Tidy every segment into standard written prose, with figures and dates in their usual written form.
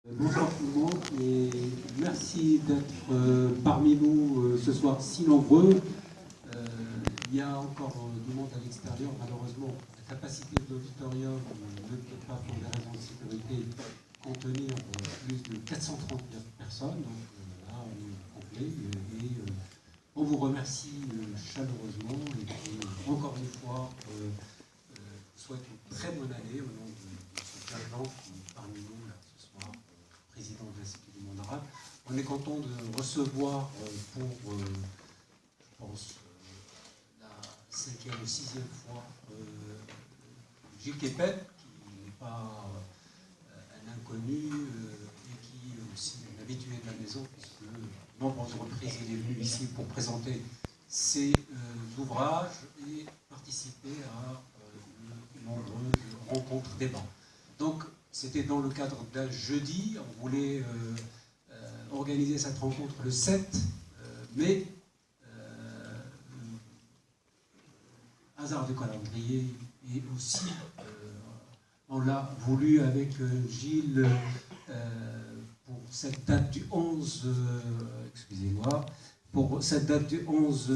Bonsoir tout le monde et merci d'être parmi nous ce soir si nombreux. Il y a encore du monde à l'extérieur, malheureusement la capacité de l'auditorium ne peut pas, pour des raisons de sécurité, contenir plus de 439 personnes, donc là on est complet et on vous remercie chaleureusement et puis, encore une fois souhaite une très bonne année au nom de ce Jean qui est parmi nous là ce soir, président de l'Institut du monde arabe. On est content de recevoir pour, je pense, la 5e ou 6e fois Gilles Kepet, qui n'est pas un inconnu et qui est aussi un habitué de la maison, puisque nombreuses reprises il est venu ici pour présenter ses ouvrages et participer à de nombreuses rencontres, débats. Donc, c'était dans le cadre d'un jeudi, on voulait organiser cette rencontre le 7 mai, hasard du calendrier, et aussi on l'a voulu avec Gilles pour cette date du 11, excusez-moi, pour cette date du 11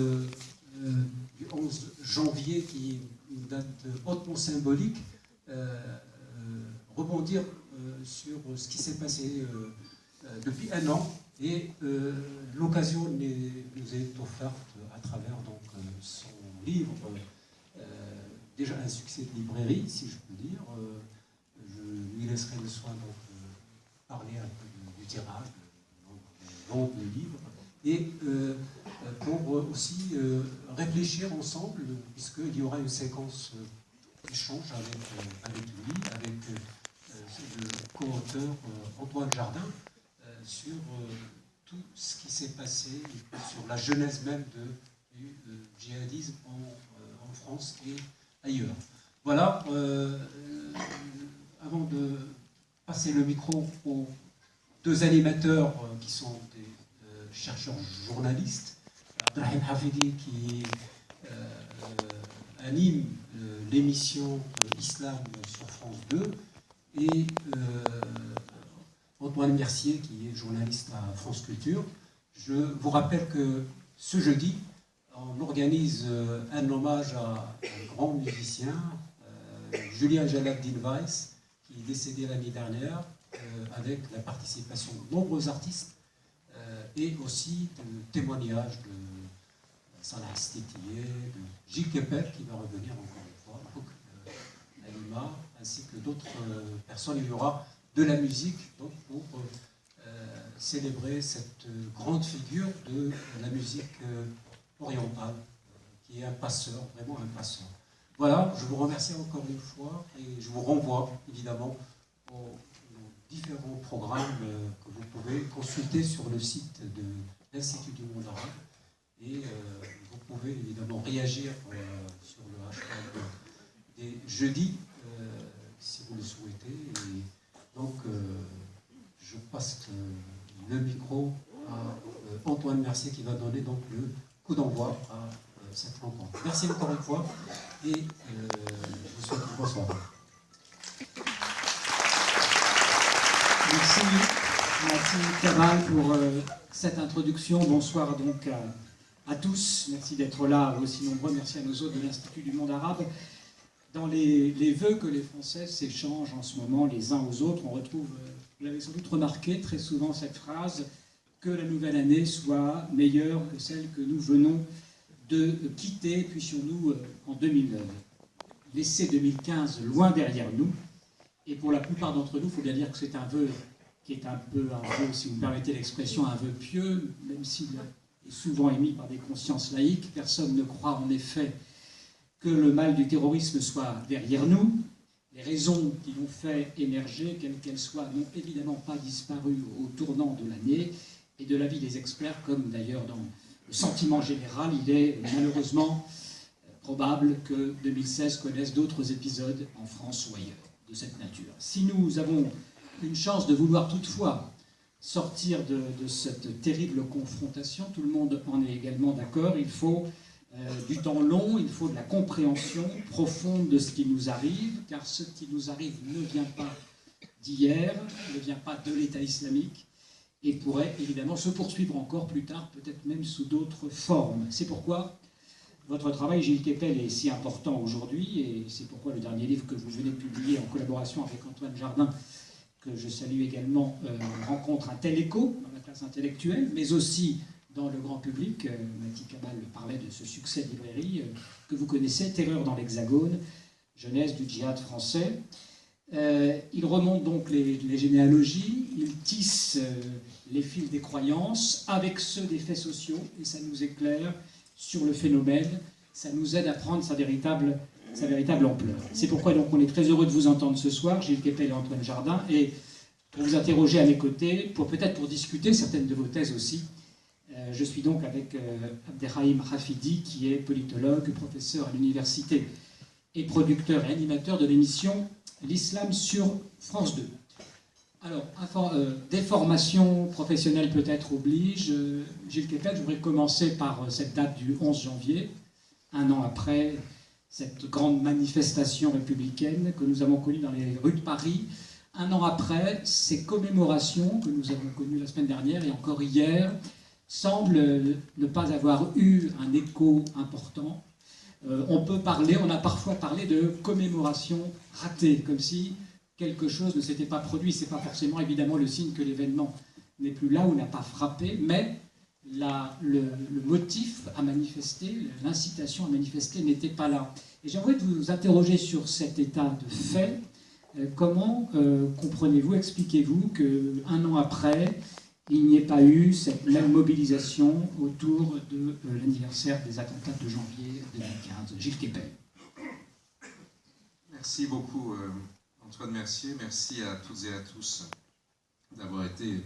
janvier, qui est une date hautement symbolique, rebondir sur ce qui s'est passé depuis un an, et l'occasion nous est offerte à travers donc, son livre, déjà un succès de librairie, si je peux dire. Je lui laisserai le soin donc parler un peu du tirage, du nombre de livres, et pour aussi réfléchir ensemble, puisqu'il y aura une séquence d'échange avec lui, avec le co-auteur Antoine Jardin, sur tout ce qui s'est passé, sur la genèse même du djihadisme en France et ailleurs. Voilà, avant de passer le micro aux deux animateurs qui sont des chercheurs journalistes, Abdelrahim Hafidi qui anime l'émission Islam sur France 2 et Antoine Mercier qui est journaliste à France Culture. Je vous rappelle que ce jeudi, on organise un hommage à un grand musicien, Julien Jalaluddin Weiss, qui est décédé l'année dernière, avec la participation de nombreux artistes et aussi de témoignages de Salah Stitier, de Gilles Kepet, qui va revenir encore une fois, donc Alima, ainsi que d'autres personnes. Il y aura de la musique donc, pour célébrer cette grande figure de la musique orientale, qui est un passeur, vraiment un passeur. Voilà, je vous remercie encore une fois et je vous renvoie évidemment aux différents programmes que vous pouvez consulter sur le site de l'Institut du monde arabe, et vous pouvez évidemment réagir sur le hashtag des jeudis si vous le souhaitez. Et donc je passe le micro à Antoine Mercier qui va donner donc le coup d'envoi à cette rencontre. Merci encore une fois et je vous souhaite bonsoir. Merci Kamal pour cette introduction. Bonsoir donc à tous. Merci d'être là aussi nombreux. Merci à nos hôtes de l'Institut du monde arabe. Dans les vœux que les Français s'échangent en ce moment les uns aux autres, on retrouve, vous l'avez sans doute remarqué, très souvent cette phrase que la nouvelle année soit meilleure que celle que nous venons de quitter, puissions-nous en 2009 laisser 2015 loin derrière nous. Et pour la plupart d'entre nous, il faut bien dire que c'est un vœu qui est un peu un vœu, si vous me permettez l'expression, un vœu pieux, même s'il est souvent émis par des consciences laïques. Personne ne croit en effet que le mal du terrorisme soit derrière nous. Les raisons qui l'ont fait émerger, quelles qu'elles soient, n'ont évidemment pas disparu au tournant de l'année. Et de l'avis des experts, comme d'ailleurs dans le sentiment général, il est malheureusement probable que 2016 connaisse d'autres épisodes en France ou ailleurs de cette nature. Si nous avons une chance de vouloir toutefois sortir de cette terrible confrontation, tout le monde en est également d'accord, il faut du temps long, il faut de la compréhension profonde de ce qui nous arrive, car ce qui nous arrive ne vient pas d'hier, ne vient pas de l'État islamique et pourrait évidemment se poursuivre encore plus tard, peut-être même sous d'autres formes. C'est pourquoi votre travail, Gilles Kepel, est si important aujourd'hui, et c'est pourquoi le dernier livre que vous venez de publier en collaboration avec Antoine Jardin, que je salue également, rencontre un tel écho dans la classe intellectuelle, mais aussi dans le grand public. Mati Kamal parlait de ce succès de librairie que vous connaissez, Terreur dans l'Hexagone, jeunesse du djihad français. Il remonte donc les généalogies, il tisse les fils des croyances avec ceux des faits sociaux, et ça nous éclaire sur le phénomène, ça nous aide à prendre sa véritable ampleur. C'est pourquoi donc on est très heureux de vous entendre ce soir, Gilles Kepel et Antoine Jardin, et pour vous interroger à mes côtés, peut-être pour discuter certaines de vos thèses aussi. Je suis donc avec Abderrahim Rafidi, qui est politologue, professeur à l'université et producteur et animateur de l'émission L'Islam sur France 2. Alors, des formations professionnelles peut-être oblige. Gilles Kepel, je voudrais commencer par cette date du 11 janvier, un an après cette grande manifestation républicaine que nous avons connue dans les rues de Paris. Un an après, ces commémorations que nous avons connues la semaine dernière et encore hier semblent ne pas avoir eu un écho important. On a parfois parlé de commémoration ratée, comme si quelque chose ne s'était pas produit. Ce n'est pas forcément évidemment le signe que l'événement n'est plus là ou n'a pas frappé, mais le motif à manifester, l'incitation à manifester n'était pas là. Et j'aimerais vous interroger sur cet état de fait. Comment comprenez-vous, expliquez-vous qu'un an après, il n'y ait pas eu cette même mobilisation autour de l'anniversaire des attentats de janvier 2015. Gilles Kepel. Merci beaucoup Antoine Mercier, merci à toutes et à tous d'avoir été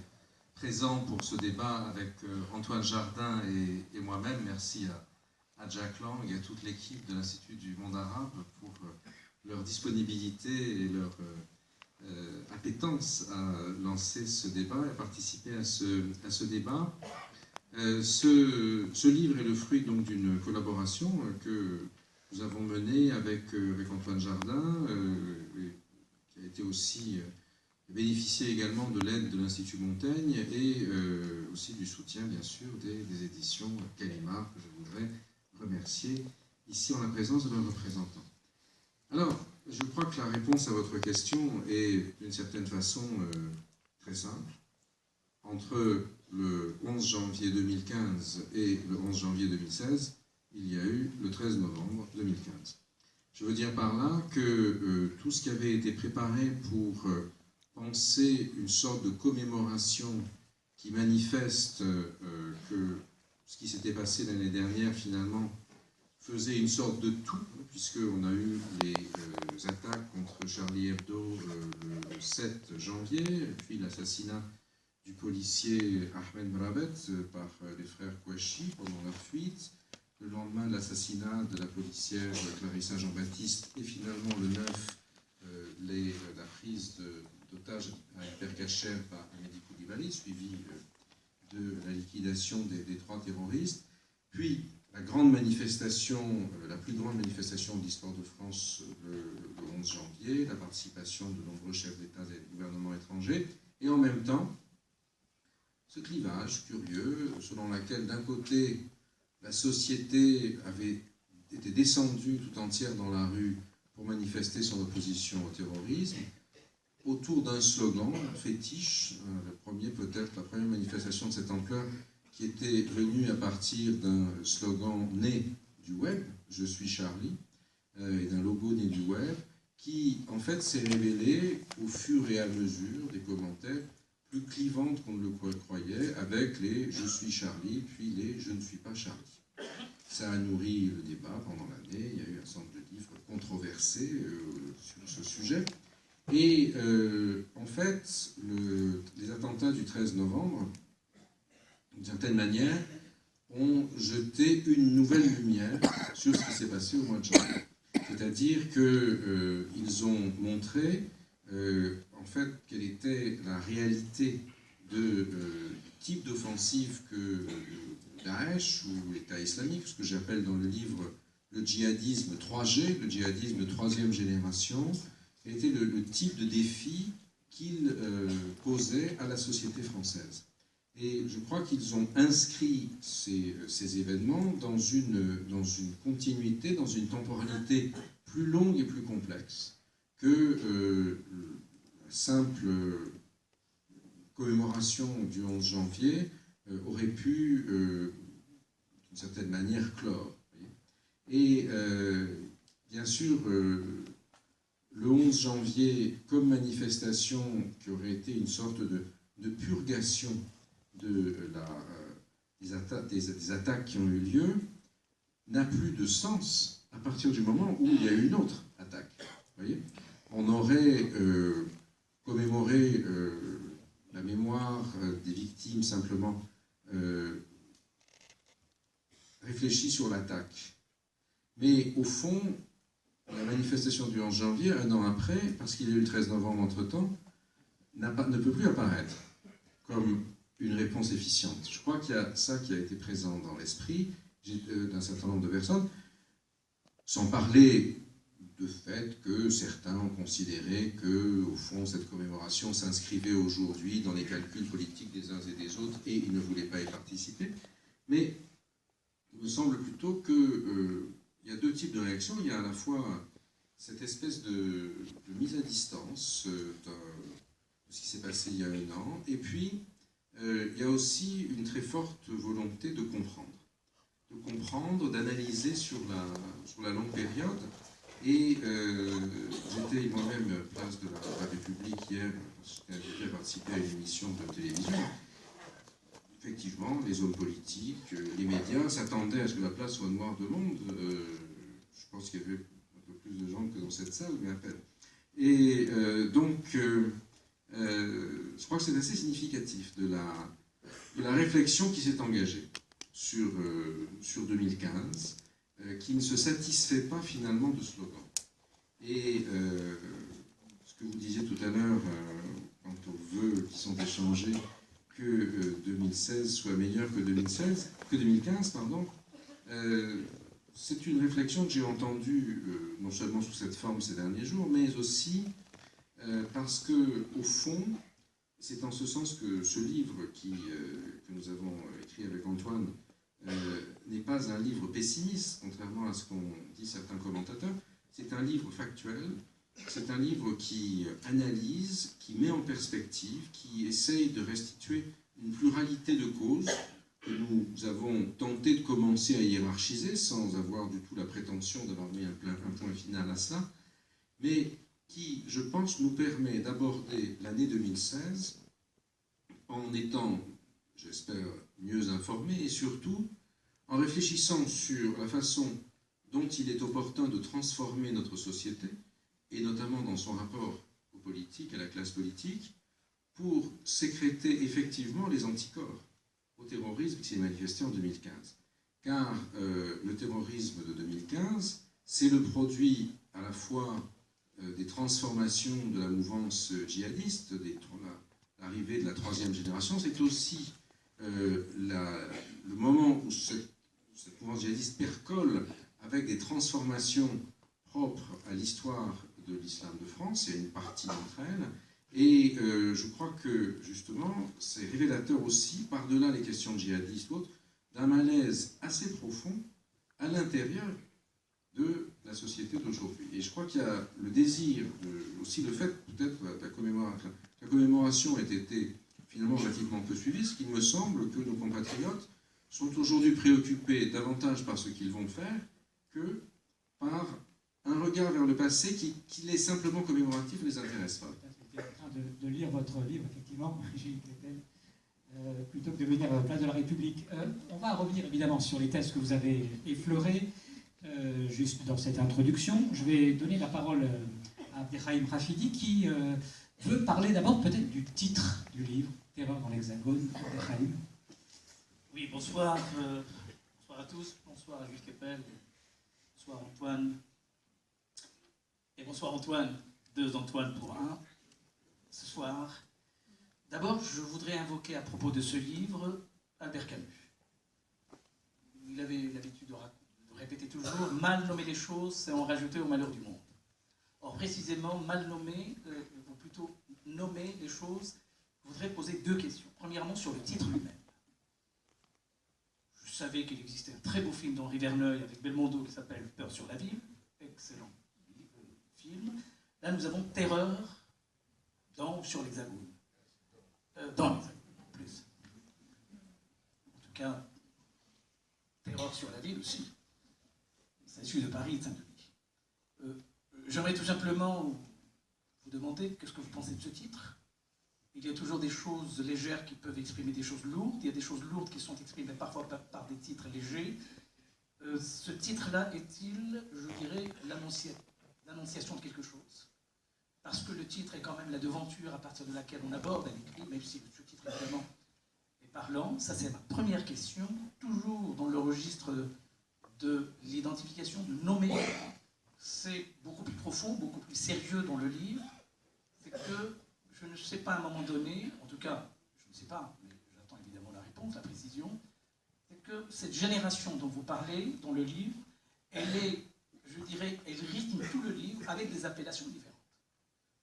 présents pour ce débat avec Antoine Jardin et moi-même. Merci à Jack Lang et à toute l'équipe de l'Institut du monde arabe pour leur disponibilité et leur appétence à lancer ce débat et à participer à ce débat. Ce livre est le fruit donc d'une collaboration que nous avons menée avec Antoine Jardin, qui a été aussi bénéficié également de l'aide de l'Institut Montaigne et aussi du soutien, bien sûr, des éditions Gallimard, que je voudrais remercier ici en la présence de leurs représentants. Alors, je crois que la réponse à votre question est d'une certaine façon très simple. Entre le 11 janvier 2015 et le 11 janvier 2016, il y a eu le 13 novembre 2015. Je veux dire par là que tout ce qui avait été préparé pour penser une sorte de commémoration qui manifeste que ce qui s'était passé l'année dernière, finalement, faisait une sorte de tout, puisqu'on a eu les attaques contre Charlie Hebdo le 7 janvier, puis l'assassinat du policier Ahmed Brabet par les frères Kouachi pendant leur fuite, le lendemain de l'assassinat de la policière Clarissa Jean-Baptiste, et finalement le 9, la prise d'otage à Hypercacher par Amédi Koulibaly, suivi de la liquidation des 3 terroristes, puis la grande manifestation, la plus grande manifestation de l'histoire de France le 11 janvier, la participation de nombreux chefs d'État et de gouvernements étrangers, et en même temps, ce clivage curieux selon lequel, d'un côté, la société avait été descendue tout entière dans la rue pour manifester son opposition au terrorisme, autour d'un slogan fétiche, le premier peut-être, la première manifestation de cette ampleur, qui était venue à partir d'un slogan né du web, « Je suis Charlie », et d'un logo né du web, qui en fait s'est révélé au fur et à mesure des commentaires plus clivante qu'on ne le croyait, avec les « je suis Charlie » puis les « je ne suis pas Charlie ». Ça a nourri le débat pendant l'année, il y a eu un certain nombre de livres controversés sur ce sujet. Et en fait, les attentats du 13 novembre, d'une certaine manière, ont jeté une nouvelle lumière sur ce qui s'est passé au mois de janvier. C'est-à-dire qu'ils ont montré en fait, quelle était la réalité du type d'offensive que Daesh ou l'État islamique, ce que j'appelle dans le livre le djihadisme 3G, le djihadisme de 3e génération, quel était le type de défi qu'ils posaient à la société française. Et je crois qu'ils ont inscrit ces événements dans une continuité, dans une temporalité plus longue et plus complexe que la simple commémoration du 11 janvier aurait pu, d'une certaine manière, clore. Et bien sûr, le 11 janvier, comme manifestation qui aurait été une sorte de purgation des attaques qui ont eu lieu, n'a plus de sens à partir du moment où il y a eu une autre attaque. Vous voyez, on aurait commémoré la mémoire des victimes simplement réfléchi sur l'attaque. Mais au fond, la manifestation du 11 janvier, un an après, parce qu'il y a eu le 13 novembre entre-temps, ne peut plus apparaître comme une réponse efficiente. Je crois qu'il y a ça qui a été présent dans l'esprit d'un certain nombre de personnes, sans parler du fait que certains ont considéré que, au fond, cette commémoration s'inscrivait aujourd'hui dans les calculs politiques des uns et des autres et ils ne voulaient pas y participer. Mais il me semble plutôt qu'il y a deux types de réactions. Il y a à la fois cette espèce de mise à distance de ce qui s'est passé il y a un an, et puis il y a aussi une très forte volonté de comprendre, d'analyser sur la longue période. Et j'étais moi-même place de la République hier, parce que j'avais participé à une émission de télévision. Effectivement, les hommes politiques, les médias s'attendaient à ce que la place soit noire de monde. Je pense qu'il y avait un peu plus de gens que dans cette salle, mais à peine. Et donc, je crois que c'est assez significatif de la réflexion qui s'est engagée sur 2015, qui ne se satisfait pas finalement de slogan. Et ce que vous disiez tout à l'heure, quant aux vœux qui sont échangés, que 2016 soit meilleur que 2015, c'est une réflexion que j'ai entendue non seulement sous cette forme ces derniers jours, mais aussi parce que, au fond, c'est en ce sens que ce livre que nous avons écrit avec Antoine n'est pas un livre pessimiste, contrairement à ce qu'ont dit certains commentateurs. C'est un livre factuel, c'est un livre qui analyse, qui met en perspective, qui essaye de restituer une pluralité de causes que nous avons tenté de commencer à hiérarchiser sans avoir du tout la prétention d'avoir mis un point final à cela, mais qui, je pense, nous permet d'aborder l'année 2016 en étant, j'espère, mieux informés et surtout en réfléchissant sur la façon dont il est opportun de transformer notre société, et notamment dans son rapport aux politiques, à la classe politique, pour sécréter effectivement les anticorps au terrorisme qui s'est manifesté en 2015. Car le terrorisme de 2015, c'est le produit à la fois des transformations de la mouvance djihadiste, l'arrivée de la troisième génération, c'est aussi le moment où cette mouvance djihadiste percole avec des transformations propres à l'histoire de l'islam de France, il y a une partie d'entre elles, et je crois que, justement, c'est révélateur aussi, par-delà les questions djihadistes ou autres, d'un malaise assez profond à l'intérieur de la société d'aujourd'hui. Et je crois qu'il y a le désir, aussi le fait, peut-être, que la commémoration ait été finalement relativement peu suivie, ce qu'il me semble que nos compatriotes sont aujourd'hui préoccupés davantage par ce qu'ils vont faire que par un regard vers le passé qui est simplement commémoratif ne les intéresse pas. J'étais en train de lire votre livre, effectivement, Gilles Kepel, plutôt que de venir à la place de la République. On va revenir évidemment sur les thèses que vous avez effleurées, juste dans cette introduction. Je vais donner la parole à Abderrahim Rachidi, qui veut parler d'abord peut-être du titre du livre, Terreur dans l'Hexagone. Abderrahim. Oui, bonsoir. Bonsoir à tous. Bonsoir à Gilles Kepel. Bonsoir Antoine. Et bonsoir Antoine. Deux Antoine pour un. Ce soir. D'abord, je voudrais invoquer à propos de ce livre Albert Camus. Il avait l'habitude de répéter toujours « Mal nommer les choses, c'est en rajouter au malheur du monde ». Or, précisément, mal nommer, ou plutôt nommer les choses, je voudrais poser deux questions. Premièrement, sur le titre lui-même. Je savais qu'il existait un très beau film d'Henri Verneuil avec Belmondo qui s'appelle Peur sur la ville. Excellent film. Là, nous avons Terreur sur l'Hexagone. Dans l'Hexagone, en plus. En tout cas, Terreur sur la ville aussi. Il s'agit de Paris et de Saint-Denis. J'aimerais tout simplement vous demander qu'est-ce que vous pensez de ce titre. Il y a toujours des choses légères qui peuvent exprimer des choses lourdes. Il y a des choses lourdes qui sont exprimées parfois par des titres légers. Ce titre-là est-il, je dirais, l'annonciation de quelque chose? Parce que le titre est quand même la devanture à partir de laquelle on aborde un écrit, même si ce titre évidemment est parlant. Ça, c'est ma première question. Toujours dans le registre de l'identification, de nommer, c'est beaucoup plus profond, beaucoup plus sérieux dans le livre. C'est que je ne sais pas à un moment donné, en tout cas, je ne sais pas, mais j'attends évidemment la réponse, la précision, c'est que cette génération dont vous parlez dans le livre, elle est, je dirais, elle rythme tout le livre avec des appellations différentes.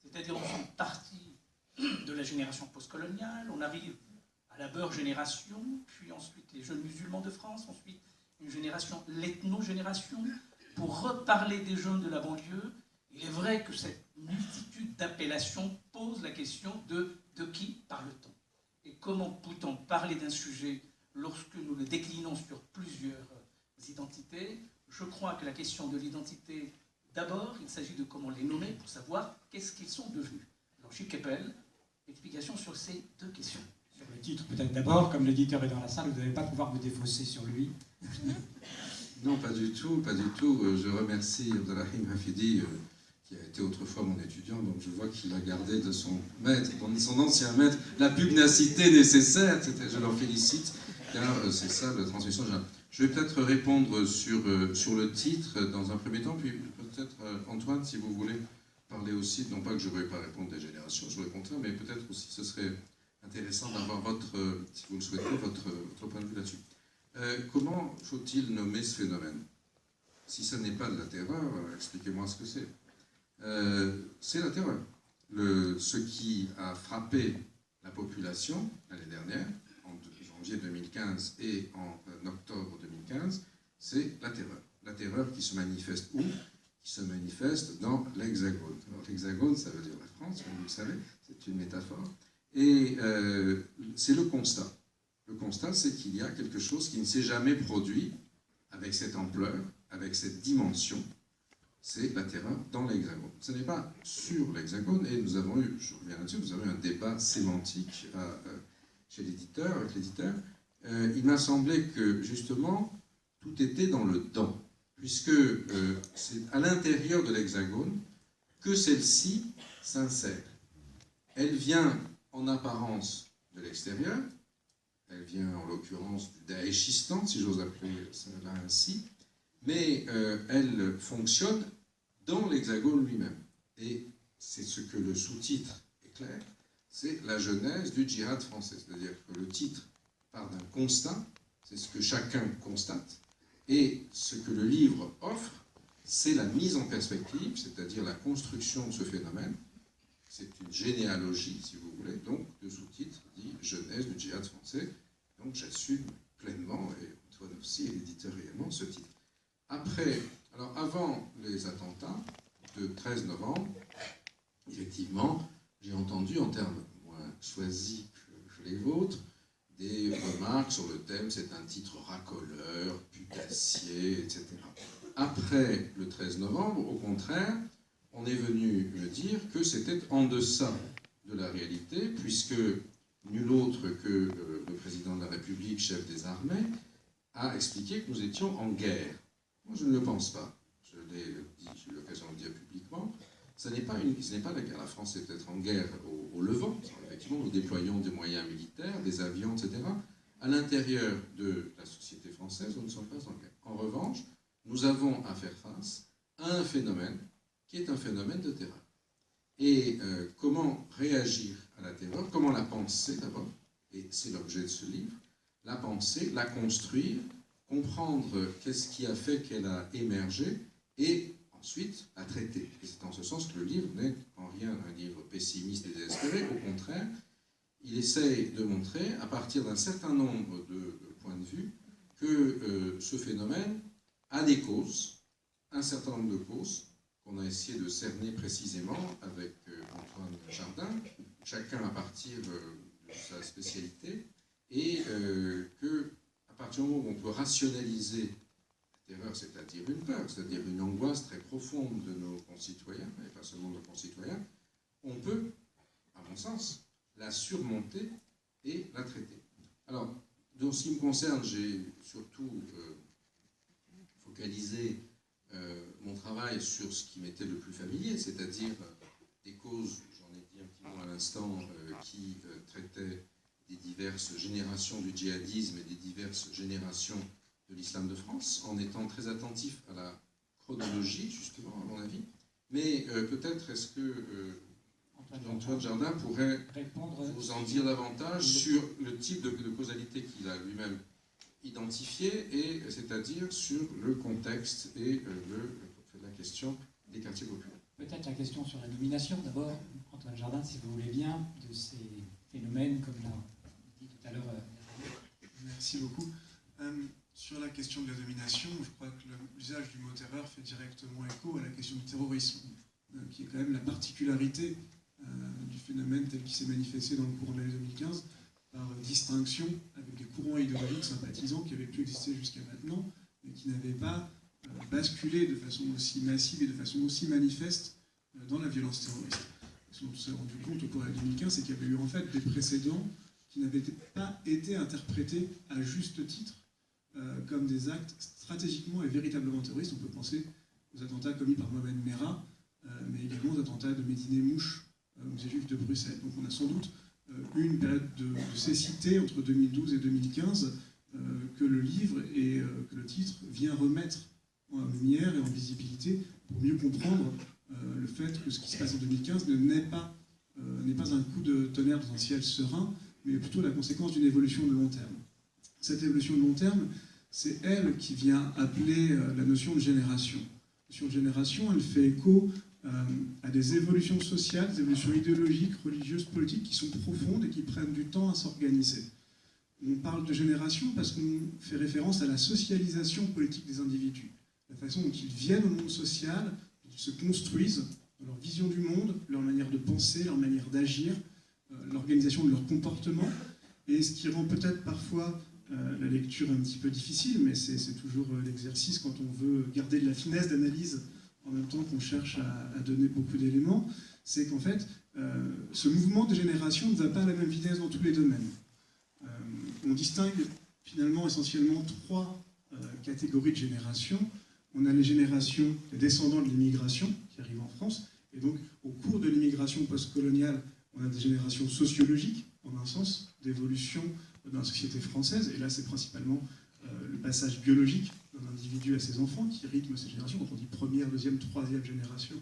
C'est-à-dire, on fait partie de la génération postcoloniale, on arrive à la Beur génération, puis ensuite les jeunes musulmans de France, ensuite une génération, l'ethno-génération, pour reparler des jeunes de la banlieue. Il est vrai que cette multitude d'appellations pose la question de qui parle-t-on? Et comment peut-on parler d'un sujet lorsque nous le déclinons sur plusieurs identités? Je crois que la question de l'identité, d'abord, il s'agit de comment les nommer pour savoir qu'est-ce qu'ils sont devenus. Alors, Gilles Kepel, explication sur ces deux questions. Sur le titre, peut-être d'abord, comme l'éditeur est dans la salle, vous n'allez pas pouvoir me défausser sur lui. Non, pas du tout, pas du tout. Je remercie Abdelrahim Hafidi, qui a été autrefois mon étudiant, donc je vois qu'il a gardé de son maître, de son ancien maître, la pugnacité nécessaire. Je l'en félicite, car c'est ça la transmission. Je vais peut-être répondre sur le titre dans un premier temps, puis peut-être Antoine, si vous voulez parler aussi, non pas que je ne veuille pas répondre des générations, je le contraire, mais peut-être aussi ce serait intéressant d'avoir si vous le souhaitez, votre point de vue là-dessus. Comment faut-il nommer ce phénomène? Si ce n'est pas de la terreur, expliquez-moi ce que c'est. C'est la terreur. Ce qui a frappé la population l'année dernière, en janvier 2015 et en octobre 2015, c'est la terreur. La terreur qui se manifeste où? Qui se manifeste dans l'Hexagone. Alors l'Hexagone, ça veut dire la France, comme vous le savez, c'est une métaphore. Et c'est le constat. Le constat, c'est qu'il y a quelque chose qui ne s'est jamais produit avec cette ampleur, avec cette dimension. C'est la terreur dans l'Hexagone. Ce n'est pas sur l'Hexagone, et nous avons eu, je reviens là-dessus, nous avons eu un débat sémantique chez l'éditeur, avec l'éditeur. Il m'a semblé que, justement, tout était dans le dans, puisque c'est à l'intérieur de l'Hexagone que celle-ci s'insère. Elle vient en apparence de l'extérieur, elle vient en l'occurrence du Daéchistan, si j'ose appeler cela ainsi, mais elle fonctionne dans l'Hexagone lui-même. Et c'est ce que le sous-titre éclaire, c'est la genèse du djihad français. C'est-à-dire que le titre part d'un constat, c'est ce que chacun constate, et ce que le livre offre, c'est la mise en perspective, c'est-à-dire la construction de ce phénomène. C'est une généalogie, si vous voulez, donc le sous-titre dit « Genèse du djihad français ». Donc j'assume pleinement, et Antoine aussi, et l'éditeur également, ce titre. Après, alors avant les attentats de 13 novembre, effectivement, j'ai entendu en termes moins choisis que les vôtres, des remarques sur le thème, c'est un titre racoleur, putassier, etc. Après le 13 novembre, au contraire, on est venu me dire que c'était en deçà de la réalité, puisque nul autre que le président de la République, chef des armées, a expliqué que nous étions en guerre. Moi, je ne le pense pas. Je l'ai dit, j'ai eu l'occasion de le dire publiquement. Ce n'est pas la guerre. La France est peut-être en guerre au Levant. Effectivement, nous déployons des moyens militaires, des avions, etc. À l'intérieur de la société française, nous ne sommes pas en guerre. En revanche, nous avons à faire face à un phénomène qui est un phénomène de terreur. Et comment réagir à la terreur? Comment la penser d'abord? Et c'est l'objet de ce livre. La penser, la construire, comprendre qu'est-ce qui a fait qu'elle a émergé, et ensuite à traiter. Et c'est en ce sens que le livre n'est en rien un livre pessimiste et désespéré. Au contraire, il essaye de montrer, à partir d'un certain nombre de points de vue, que ce phénomène a des causes, un certain nombre de causes, qu'on a essayé de cerner précisément avec Antoine Jardin, chacun à partir de sa spécialité, et que, à partir du moment où on peut rationaliser la terreur, c'est-à-dire une peur, c'est-à-dire une angoisse très profonde de nos concitoyens, et pas seulement de nos concitoyens, on peut, à mon sens, la surmonter et la traiter. Alors, dans ce qui me concerne, j'ai surtout focalisé mon travail sur ce qui m'était le plus familier, c'est-à-dire des causes, j'en ai dit un petit mot à l'instant, qui traitaient des diverses générations du djihadisme et des diverses générations de l'islam de France, en étant très attentif à la chronologie, justement, à mon avis. Mais peut-être est-ce que Antoine Jardin pourrait vous en dire davantage sur le type de causalité qu'il a lui-même identifié, et c'est-à-dire sur le contexte et la question des quartiers populaires. Peut-être la question sur la domination, d'abord, Antoine Jardin, si vous voulez bien, de ces phénomènes, comme l'a dit tout à l'heure. Merci beaucoup. Sur la question de la domination, je crois que l'usage du mot terreur fait directement écho à la question du terrorisme, qui est quand même la particularité du phénomène tel qu'il s'est manifesté dans le courant de l'année 2015, par distinction avec des courants idéologiques sympathisants qui avaient pu exister jusqu'à maintenant, mais qui n'avaient pas basculé de façon aussi massive et de façon aussi manifeste dans la violence terroriste. Ce dont on s'est rendu compte au cours de l'année 2015, c'est qu'il y avait eu en fait des précédents qui n'avaient pas été interprétés à juste titre comme des actes stratégiquement et véritablement terroristes. On peut penser aux attentats commis par Mohamed Merah, mais également aux attentats de Médine Mouche, au musée juif de Bruxelles. Donc on a sans doute eu une période de cécité entre 2012 et 2015 que le livre et que le titre vient remettre en lumière et en visibilité pour mieux comprendre le fait que ce qui se passe en 2015 n'est pas un coup de tonnerre dans un ciel serein, mais plutôt la conséquence d'une évolution de long terme. Cette évolution de long terme, c'est elle qui vient appeler la notion de génération. La notion de génération, elle fait écho à des évolutions sociales, des évolutions idéologiques, religieuses, politiques qui sont profondes et qui prennent du temps à s'organiser. On parle de génération parce qu'on fait référence à la socialisation politique des individus, la façon dont ils viennent au monde social, dont ils se construisent, dans leur vision du monde, leur manière de penser, leur manière d'agir, l'organisation de leur comportement, et ce qui rend peut-être parfois la lecture un petit peu difficile, mais c'est toujours l'exercice quand on veut garder de la finesse d'analyse en même temps qu'on cherche à donner beaucoup d'éléments, c'est qu'en fait, ce mouvement de génération ne va pas à la même vitesse dans tous les domaines. On distingue finalement essentiellement trois catégories de générations. On a les générations des descendants de l'immigration qui arrivent en France, et donc au cours de l'immigration postcoloniale, on a des générations sociologiques, en un sens, d'évolution dans la société française, et là c'est principalement le passage biologique d'un individu à ses enfants qui rythme ces générations. Quand on dit première, deuxième, troisième génération,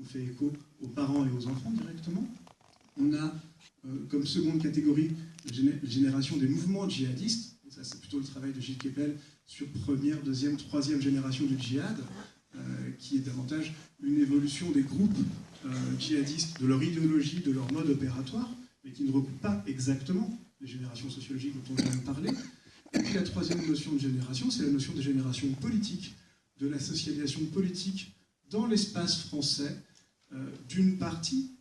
on fait écho aux parents et aux enfants directement. On a comme seconde catégorie la génération des mouvements djihadistes, et ça c'est plutôt le travail de Gilles Kepel sur première, deuxième, troisième génération du djihad, qui est davantage une évolution des groupes djihadistes, de leur idéologie, de leur mode opératoire, mais qui ne recoupe pas exactement les générations sociologiques dont on vient de parler. Et puis la troisième notion de génération, c'est la notion de génération politique, de la socialisation politique dans l'espace français d'une partie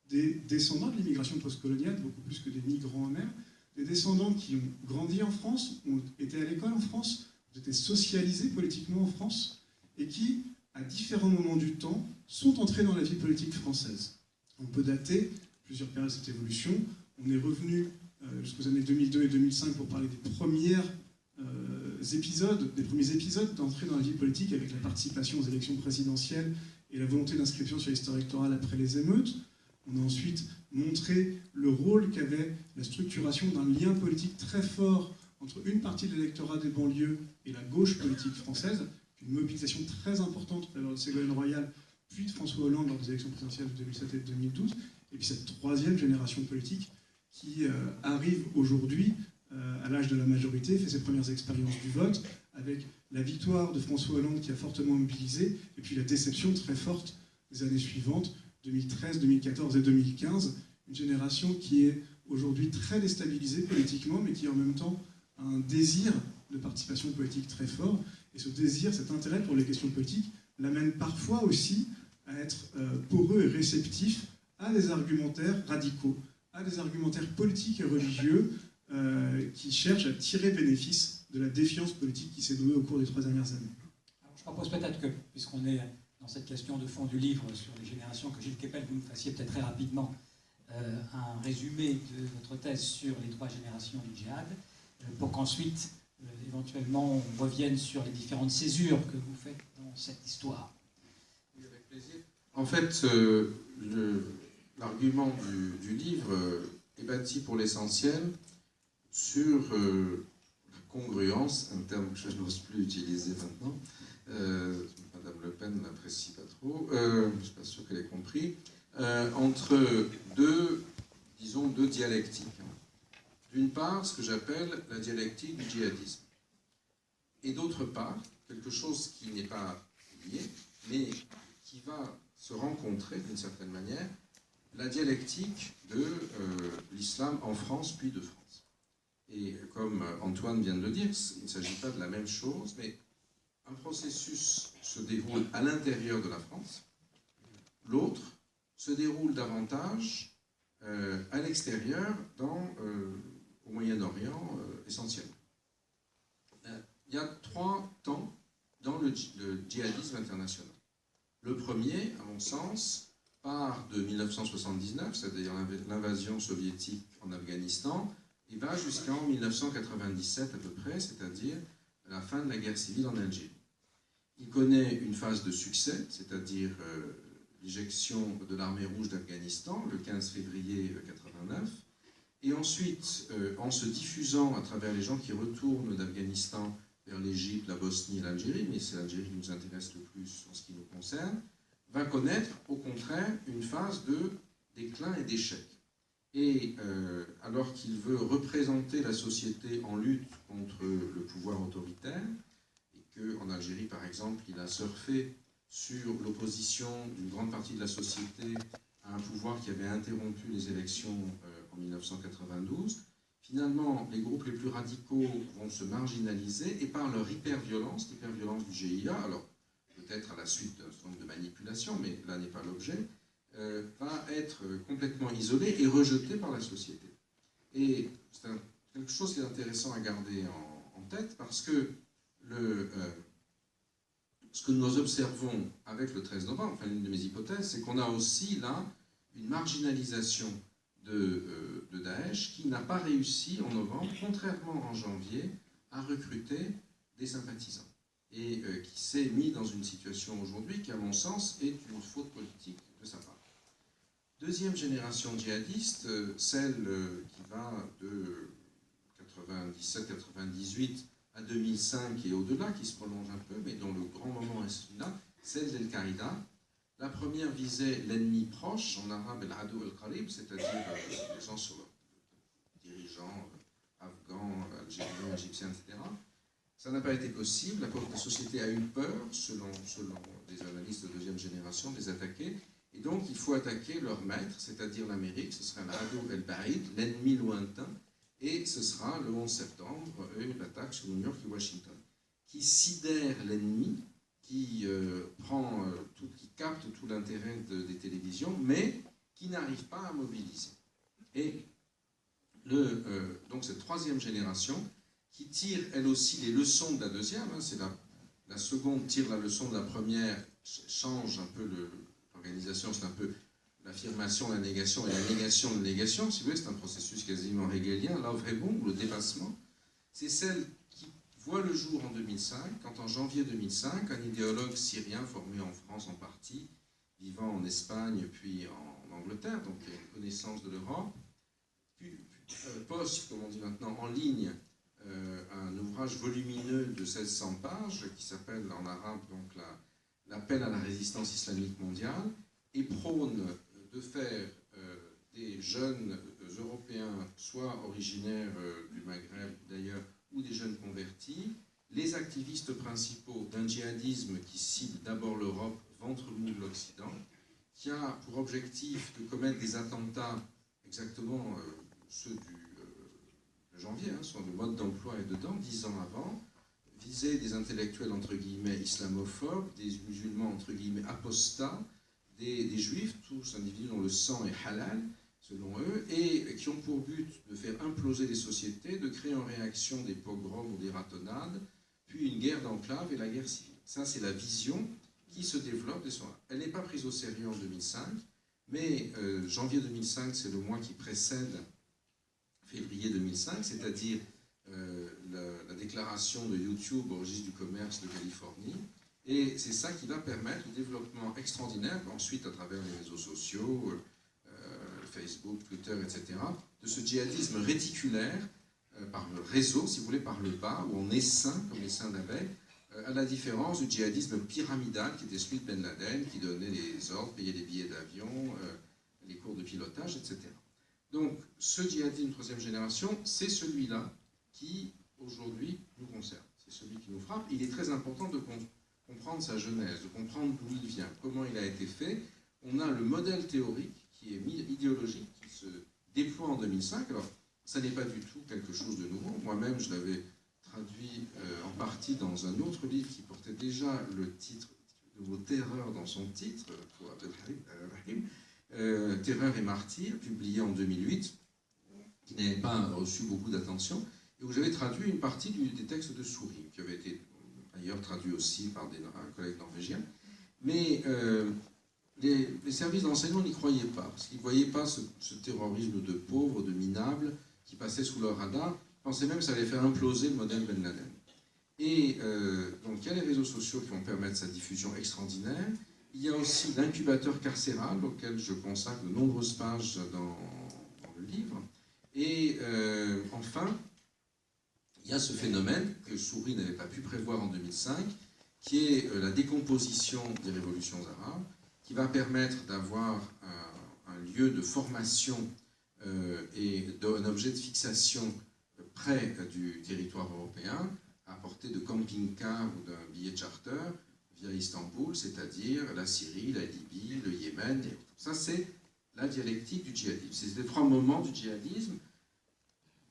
des descendants de l'immigration postcoloniale, beaucoup plus que des migrants eux-mêmes, des descendants qui ont grandi en France, ont été à l'école en France, ont été socialisés politiquement en France, et qui, à différents moments du temps, sont entrés dans la vie politique française. On peut dater plusieurs périodes de cette évolution. On est revenu jusqu'aux années 2002 et 2005 pour parler des premiers épisodes d'entrée dans la vie politique avec la participation aux élections présidentielles et la volonté d'inscription sur les listes électorales après les émeutes. On a ensuite montré le rôle qu'avait la structuration d'un lien politique très fort entre une partie de l'électorat des banlieues et la gauche politique française, une mobilisation très importante de Ségolène Royal, puis de François Hollande lors des élections présidentielles de 2007 et de 2012, et puis cette troisième génération politique qui arrive aujourd'hui à l'âge de la majorité, fait ses premières expériences du vote, avec la victoire de François Hollande qui a fortement mobilisé, et puis la déception très forte des années suivantes, 2013, 2014 et 2015, une génération qui est aujourd'hui très déstabilisée politiquement, mais qui en même temps a un désir de participation politique très fort, et ce désir, cet intérêt pour les questions politiques, l'amène parfois aussi à être poreux et réceptif à des argumentaires radicaux, à des argumentaires politiques et religieux qui cherchent à tirer bénéfice de la défiance politique qui s'est nouée au cours des 3 dernières années. Alors, je propose peut-être que, puisqu'on est dans cette question de fond du livre sur les générations, que Gilles Kepel, vous nous fassiez peut-être très rapidement un résumé de votre thèse sur les 3 générations du djihad, pour qu'ensuite, éventuellement, on revienne sur les différentes césures que vous faites dans cette histoire. Oui, avec plaisir. En fait, l'argument du livre est bâti pour l'essentiel sur la congruence, un terme que je n'ose plus utiliser maintenant. Madame Le Pen n'apprécie pas trop, je ne suis pas sûr qu'elle ait compris, entre deux dialectiques. D'une part, ce que j'appelle la dialectique du djihadisme. Et d'autre part, quelque chose qui n'est pas lié, mais qui va se rencontrer d'une certaine manière, la dialectique de l'islam en France puis de France. Et comme Antoine vient de le dire, il ne s'agit pas de la même chose, mais un processus se déroule à l'intérieur de la France, l'autre se déroule davantage à l'extérieur, au Moyen-Orient essentiellement. Il y a 3 temps dans le djihadisme international. Le premier, à mon sens, part de 1979, c'est-à-dire l'invasion soviétique en Afghanistan, et va jusqu'en 1997 à peu près, c'est-à-dire la fin de la guerre civile en Algérie. Il connaît une phase de succès, c'est-à-dire l'éjection de l'armée rouge d'Afghanistan le 15 février 1989, et ensuite, en se diffusant à travers les gens qui retournent d'Afghanistan vers l'Égypte, la Bosnie et l'Algérie, mais c'est l'Algérie qui nous intéresse le plus en ce qui nous concerne, va connaître au contraire une phase de déclin et d'échec. Et alors qu'il veut représenter la société en lutte contre le pouvoir autoritaire, et qu'en Algérie par exemple il a surfé sur l'opposition d'une grande partie de la société à un pouvoir qui avait interrompu les élections en 1992, finalement les groupes les plus radicaux vont se marginaliser et par leur hyperviolence, l'hyperviolence du GIA, alors peut-être à la suite d'un certain nombre de manipulations, mais là n'est pas l'objet, va être complètement isolé et rejeté par la société. Et c'est quelque chose qui est intéressant à garder en tête parce que ce que nous observons avec le 13 novembre, enfin l'une de mes hypothèses, c'est qu'on a aussi là une marginalisation de Daesh qui n'a pas réussi en novembre, contrairement en janvier, à recruter des sympathisants. Et qui s'est mis dans une situation aujourd'hui qui, à mon sens, est une faute politique de sa part. Deuxième génération djihadiste, celle qui va de 97-98 à 2005 et au-delà, qui se prolonge un peu, mais dont le grand moment est celui-là, celle d'Al-Qaïda. La première visait l'ennemi proche, en arabe al-Adou al-Qarib, c'est-à-dire les gens sur les dirigeants afghans, algériens, égyptiens, etc. Ça n'a pas été possible, la société a eu peur, selon des analystes de deuxième génération, de les attaquer, et donc il faut attaquer leur maître, c'est-à-dire l'Amérique, ce sera l'Adou el-Baïd, l'ennemi lointain, et ce sera le 11 septembre, l'attaque sur New York et Washington, qui sidère l'ennemi, qui qui capte tout l'intérêt des télévisions, mais qui n'arrive pas à mobiliser. Et donc cette troisième génération, qui tire elle aussi les leçons de la deuxième, c'est la seconde tire la leçon de la première, change un peu l'organisation, c'est un peu l'affirmation, la négation et la négation de négation, si vous voulez, c'est un processus quasiment hegelien, l'Auvrebon, le dépassement, c'est celle qui voit le jour en 2005, quand en janvier 2005, un idéologue syrien formé en France en partie, vivant en Espagne puis en Angleterre, donc il a une connaissance de l'Europe, poste, comme on dit maintenant, en ligne, un ouvrage volumineux de 1600 pages qui s'appelle en arabe donc l'appel à la résistance islamique mondiale et prône de faire des jeunes européens, soit originaires du Maghreb d'ailleurs, ou des jeunes convertis, les activistes principaux d'un djihadisme qui cible d'abord l'Europe, ventre mou de l'Occident, qui a pour objectif de commettre des attentats exactement ceux de janvier, sur le mode d'emploi et dedans, 10 ans avant, viser des intellectuels entre guillemets islamophobes, des musulmans entre guillemets apostats, des juifs, tous individus dont le sang est halal, selon eux, et qui ont pour but de faire imploser les sociétés, de créer en réaction des pogroms ou des ratonnades, puis une guerre d'enclave et la guerre civile. Ça, c'est la vision qui se développe des soins. Elle n'est pas prise au sérieux en 2005, mais janvier 2005, c'est le mois qui précède février 2005, c'est-à-dire la déclaration de YouTube au registre du commerce de Californie. Et c'est ça qui va permettre le développement extraordinaire, ensuite à travers les réseaux sociaux, Facebook, Twitter, etc., de ce djihadisme réticulaire, par le réseau, si vous voulez, par le bas, où on essaim, comme les seins d'abeilles, à la différence du djihadisme pyramidal qui était celui de Ben Laden, qui donnait les ordres, payait les billets d'avion, les cours de pilotage, etc. Donc, ce djihadisme troisième génération, c'est celui-là qui, aujourd'hui, nous concerne. C'est celui qui nous frappe. Il est très important de comprendre sa genèse, de comprendre d'où il vient, comment il a été fait. On a le modèle théorique qui est idéologique, qui se déploie en 2005. Alors, ça n'est pas du tout quelque chose de nouveau. Moi-même, je l'avais traduit en partie dans un autre livre qui portait déjà le titre, le mot terreur dans son titre, pour Abdelrahim, Terreur et martyrs, publié en 2008, qui n'avait pas reçu beaucoup d'attention, et où j'avais traduit une partie des textes de Souris, qui avait été ailleurs traduit aussi par un collègue norvégien. Mais les services d'enseignement n'y croyaient pas, parce qu'ils ne voyaient pas ce terrorisme de pauvres, de minables, qui passait sous leur radar. Ils pensaient même que ça allait faire imploser le modèle Ben Laden. Et donc il y a les réseaux sociaux qui vont permettre sa diffusion extraordinaire. Il y a aussi l'incubateur carcéral, auquel je consacre de nombreuses pages dans le livre. Et enfin, il y a ce phénomène que Souris n'avait pas pu prévoir en 2005, qui est la décomposition des révolutions arabes, qui va permettre d'avoir un lieu de formation et un objet de fixation près du territoire européen, à portée de camping-car ou d'un billet de charter, via Istanbul, c'est-à-dire la Syrie, la Libye, le Yémen. Et ça, c'est la dialectique du djihadisme. C'est les trois moments du djihadisme.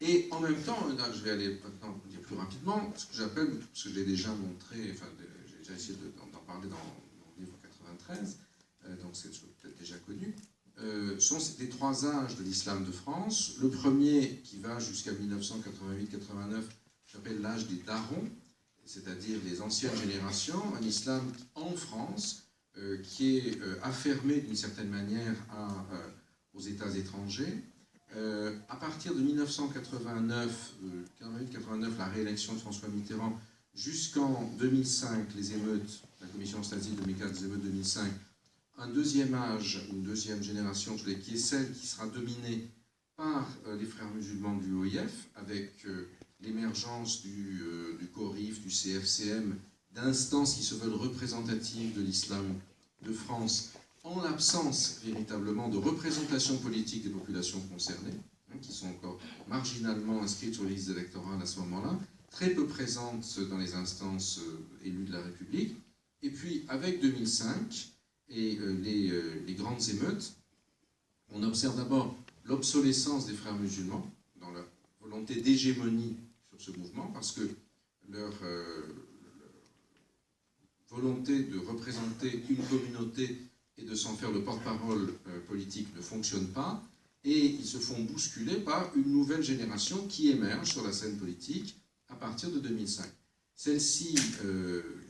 Et en même temps, là, je vais aller maintenant dire plus rapidement, ce que j'appelle, parce que je l'ai déjà montré, enfin, j'ai déjà essayé d'en parler dans mon livre 93, donc c'est peut-être déjà connu, sont les trois âges de l'islam de France. Le premier, qui va jusqu'à 1988-89, j'appelle l'âge des darons, c'est-à-dire les anciennes générations, un islam en France qui est affermé d'une certaine manière aux États étrangers. À partir de 1989, 89, la réélection de François Mitterrand, jusqu'en 2005, les émeutes, la commission Stasi 2004, les émeutes 2005, un deuxième âge, une deuxième génération, qui est celle qui sera dominée par les frères musulmans du OIF, avec l'émergence du CORIF, du CFCM, d'instances qui se veulent représentatives de l'islam de France, en l'absence véritablement de représentation politique des populations concernées, qui sont encore marginalement inscrites sur les listes électorales à ce moment-là, très peu présentes dans les instances élues de la République. Et puis, avec 2005 et les grandes émeutes, on observe d'abord l'obsolescence des frères musulmans, dans leur volonté d'hégémonie sur ce mouvement, parce que leur volonté de représenter une communauté et de s'en faire le porte-parole politique ne fonctionne pas, et ils se font bousculer par une nouvelle génération qui émerge sur la scène politique à partir de 2005. Celle-ci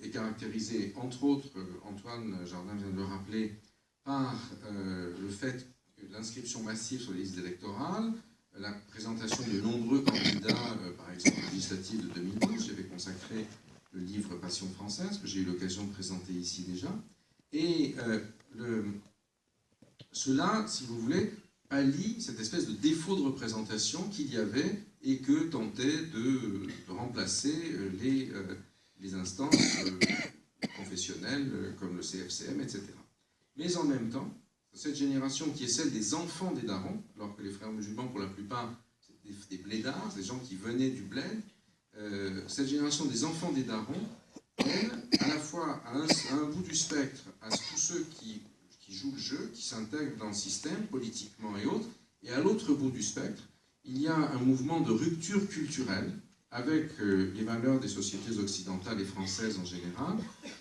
est caractérisée, entre autres, Antoine Jardin vient de le rappeler, par le fait que l'inscription massive sur les listes électorales, la présentation de nombreux candidats, par exemple législative de 2012, j'avais consacré le livre Passion française, que j'ai eu l'occasion de présenter ici déjà, et cela, si vous voulez, pallie cette espèce de défaut de représentation qu'il y avait et que tentaient de remplacer les instances confessionnelles comme le CFCM, etc. Mais en même temps, cette génération qui est celle des enfants des darons, alors que les frères musulmans, pour la plupart, c'était des blédards, des gens qui venaient du bled, cette génération des enfants des darons, elle, à la fois à un bout du spectre, à tous ceux qui jouent le jeu, qui s'intègrent dans le système, politiquement et autres, et à l'autre bout du spectre, il y a un mouvement de rupture culturelle avec les valeurs des sociétés occidentales et françaises en général,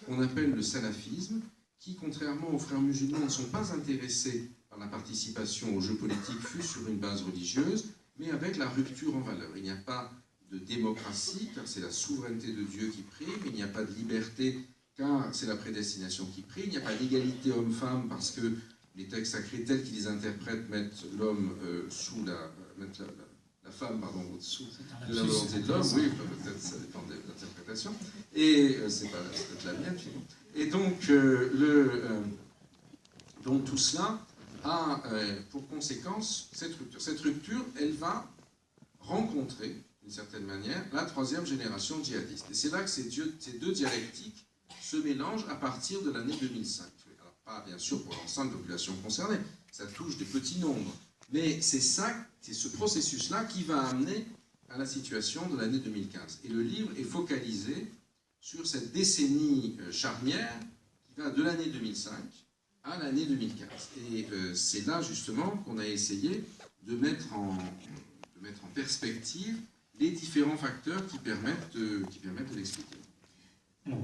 qu'on appelle le salafisme, qui, contrairement aux frères musulmans, ne sont pas intéressés par la participation aux jeux politiques, fût sur une base religieuse, mais avec la rupture en valeurs. Il n'y a pas de démocratie, car c'est la souveraineté de Dieu qui prime, il n'y a pas de liberté, car c'est la prédestination qui prime, il n'y a pas d'égalité homme-femme, parce que les textes sacrés tels qu'ils les interprètent mettent l'homme sous mettent la femme, pardon, au-dessous de la volonté de l'homme. Oui, peut-être, ça dépend de l'interprétation. Et c'est peut-être la mienne, finalement. Et donc, donc tout cela a pour conséquence cette rupture. Cette rupture, elle va rencontrer, d'une certaine manière, la troisième génération djihadiste. Et c'est là que ces deux dialectiques se mélangent à partir de l'année 2005. Alors, pas bien sûr pour l'ensemble de la population concernée, ça touche des petits nombres. Mais c'est ce processus-là qui va amener à la situation de l'année 2015. Et le livre est focalisé sur cette décennie charnière qui va de l'année 2005 à l'année 2015. Et c'est là justement qu'on a essayé de mettre en perspective les différents facteurs qui permettent de l'expliquer. Alors,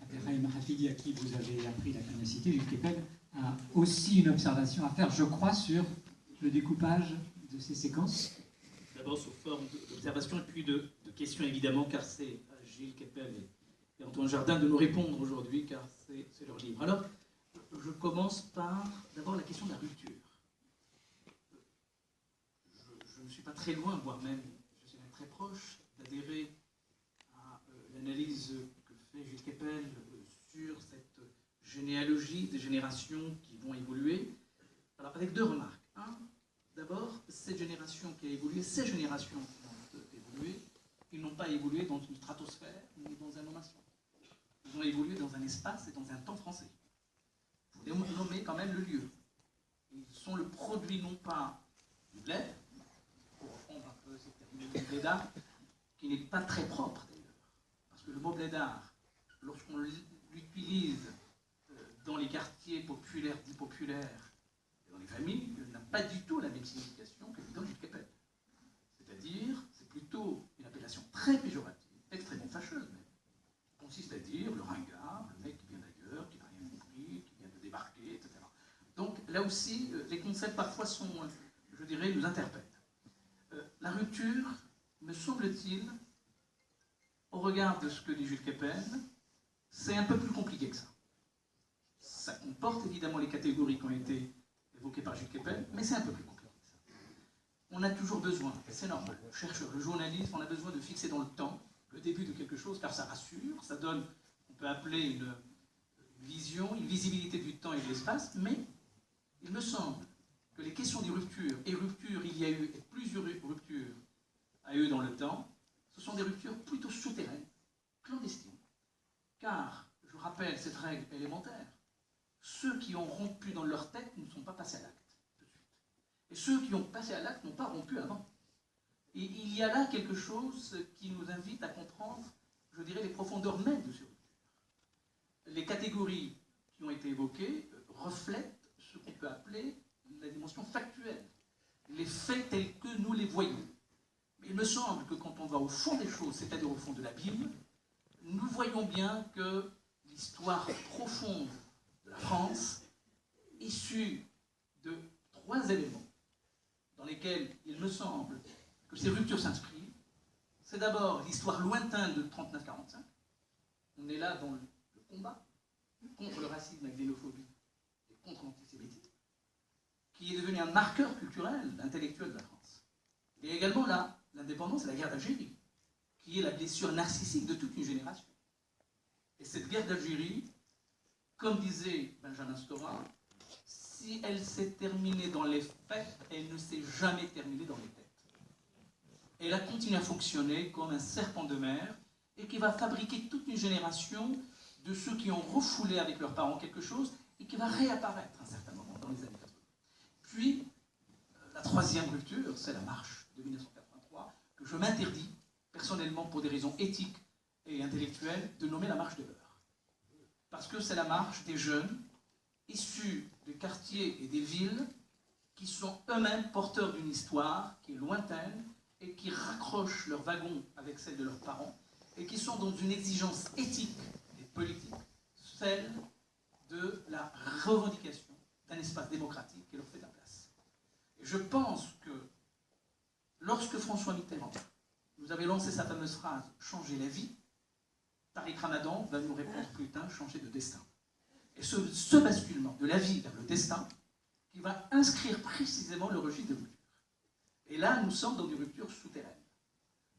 Abderrahim Hafidi, à qui vous avez appris la ténacité, Gilles Kepel, a aussi une observation à faire, je crois, sur le découpage de ces séquences. D'abord sous forme d'observation et puis de questions, évidemment, car c'est à Gilles Kepel et Antoine Jardin de nous répondre aujourd'hui, car c'est leur livre. Alors, je commence par d'abord la question de la rupture. Je ne suis pas très loin, voire même, je suis même très proche, d'adhérer à l'analyse que fait Gilles Kepel sur cette généalogie des générations qui vont évoluer. Alors, avec deux remarques. D'abord, cette génération qui a évolué, ces générations qui ont évolué, ils n'ont pas évolué dans une stratosphère ni dans un nommation. Ils ont évolué dans un espace et dans un temps français. Il faut nommer quand même le lieu. Ils sont le produit non pas du bled, pour reprendre un peu cette terminologie du blédard, qui n'est pas très propre d'ailleurs. Parce que le mot blédard, lorsqu'on l'utilise dans les quartiers populaires, dits populaires, dans les familles, n'a pas du tout la même signification que dans Gilles Kepel. C'est-à-dire, c'est plutôt une appellation très péjorative, extrêmement fâcheuse même. Consiste à dire le ringard, le mec qui vient d'ailleurs, qui n'a rien compris, qui vient de débarquer, etc. Donc là aussi, les concepts parfois sont, je dirais, nous interpellent. La rupture, me semble-t-il, au regard de ce que dit Gilles Kepel, c'est un peu plus compliqué que ça. Ça comporte évidemment les catégories qui ont été évoqué par Gilles Kepel, mais c'est un peu plus compliqué que ça. On a toujours besoin, et c'est normal, le chercheur, le journaliste, on a besoin de fixer dans le temps le début de quelque chose, car ça rassure, ça donne, on peut appeler une vision, une visibilité du temps et de l'espace, mais il me semble que les questions des ruptures, et ruptures, il y a eu, et plusieurs ruptures à eu dans le temps, ce sont des ruptures plutôt souterraines, clandestines. Car, je rappelle cette règle élémentaire, ceux qui ont rompu dans leur tête ne sont pas passés à l'acte tout de suite. Et ceux qui ont passé à l'acte n'ont pas rompu avant. Et il y a là quelque chose qui nous invite à comprendre, je dirais, les profondeurs mêmes de ces ruptures. Les catégories qui ont été évoquées reflètent ce qu'on peut appeler la dimension factuelle, les faits tels que nous les voyons. Mais il me semble que quand on va au fond des choses, c'est-à-dire au fond de la Bible, nous voyons bien que l'histoire profonde de la France, issue de trois éléments dans lesquels il me semble que ces ruptures s'inscrivent. C'est d'abord l'histoire lointaine de 39-45. On est là dans le combat contre le racisme, la xénophobie et contre l'antisémitisme, qui est devenu un marqueur culturel, intellectuel de la France. Et également là, l'indépendance et la guerre d'Algérie, qui est la blessure narcissique de toute une génération. Et cette guerre d'Algérie, comme disait Benjamin Stora, si elle s'est terminée dans les faits, elle ne s'est jamais terminée dans les têtes. Elle a continué à fonctionner comme un serpent de mer et qui va fabriquer toute une génération de ceux qui ont refoulé avec leurs parents quelque chose et qui va réapparaître à un certain moment dans les années 80. Puis, la troisième rupture, c'est la marche de 1983, que je m'interdis personnellement, pour des raisons éthiques et intellectuelles, de nommer la marche de l'heure. Parce que c'est la marche des jeunes issus des quartiers et des villes qui sont eux-mêmes porteurs d'une histoire qui est lointaine et qui raccrochent leur wagon avec celle de leurs parents et qui sont dans une exigence éthique et politique, celle de la revendication d'un espace démocratique qui leur fait de la place. Et je pense que lorsque François Mitterrand nous avait lancé sa fameuse phrase « changer la vie », Tariq Ramadan va nous répondre plus tard « changer de destin ». Et ce basculement de la vie vers le destin qui va inscrire précisément le registre de rupture. Et là, nous sommes dans des ruptures souterraines,